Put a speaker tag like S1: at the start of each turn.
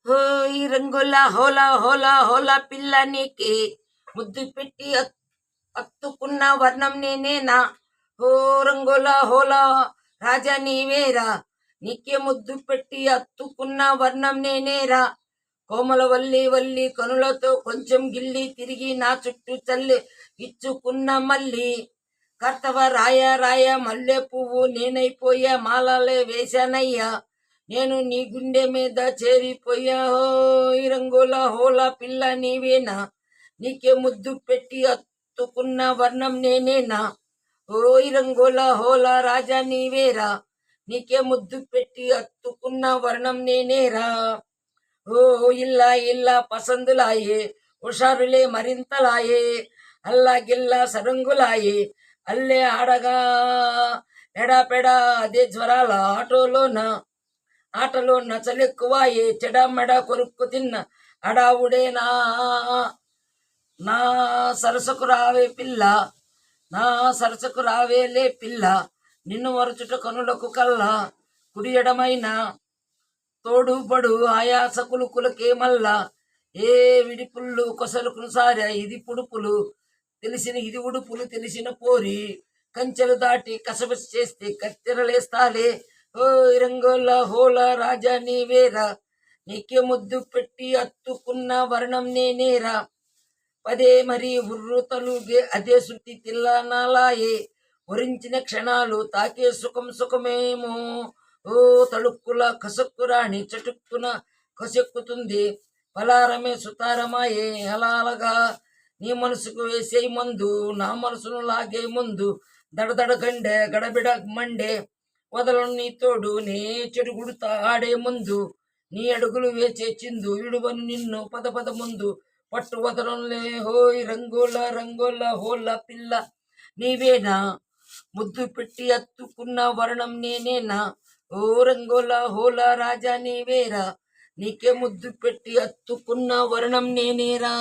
S1: హోయ్ రంగుల హోలా హోలా హోలా పిల్ల నీకే ముద్దు పెట్టి అత్తుకున్న వర్ణం నేనేనా. హో రంగుల హోలా రాజా నీవేరా, నీకే ముద్దు పెట్టి అత్తుకున్న వర్ణం నేనేరా. కోమల వల్లి వల్లి కనులతో కొంచెం గిల్లి తిరిగి నా చుట్టూ చల్లి ఇచ్చుకున్న మల్లి. కర్తవ రాయ రాయ మల్లె పువ్వు నేనైపోయా, మాలలే వేశానయ్యా, నేను నీ గుండె మీద చేరిపోయా. హోయ్ రంగుల హోలా పిల్ల నీవేనా, నీకే ముద్దు పెట్టి అత్తుకున్న వర్ణం నేనేనా. ఓయ్ రంగుల హోలా రాజా నీవేరా, నీకే ముద్దు పెట్టి అత్తుకున్న వర్ణం నేనేరా. ఓ ఇల్లా ఇల్లా పసందులాయే, హుషారులే మరింతలాయే, అల్లా గిల్లా సరంగులాయే, అల్లే ఆడగా ఎడాపెడా అదే జ్వరాల ఆటలో నచలెక్కువాయే, చెడమెడ కొరుక్కు తిన్న అడావుడేనా. నా సరసకు రావే పిల్ల, నా సరసకు రావేలే పిల్ల, నిన్ను వరచుట కనులకు కల్లా కుడి ఎడమైన తోడు పడు ఆయాసకులు కులకేమల్లా. ఏ విడిపుళ్ళు కొసలుకును సారా ఇది పుడుపులు తెలిసిన, ఇది ఉడుపులు తెలిసిన పోరి, కంచెలు దాటి కసబసి చేస్తే కత్తెరలేస్తాలే. ఓ రంగుల హోలా రాజా నీవేరా, నీకే ముద్దు పెట్టి అత్తుకున్న వర్ణం నేనేరా. పదే మరి ఉర్రు తలుగే అదే శృతి తిల్లనాలాయే, వరించిన క్షణాలు తాకే సుఖం సుఖమేమో. ఓ తళుక్కుల కసక్కురాణి చటుక్కున కసెక్కుతుంది, పలారమే సుతారమాయే అలాలగా. నీ మనసుకు వేసే మందు నా మనసును లాగే ముందు, దడదడ గండె గడబిడ మండే, వదలను నీ తోడు నే చెడుగుడుతా ఆడే ముందు, నీ అడుగులు వేచే చిందు విడువను నిన్ను పద పద ముందు, పట్టు వదలంలే. హోయ్ రంగుల రంగుల హోలా పిల్ల నీవేనా, ముద్దు పెట్టి అత్తుకున్న వర్ణం నేనేనా. ఓ రంగుల హోలా రాజా నీవేరా, నీకే ముద్దు పెట్టి అత్తుకున్న వర్ణం నేనేరా.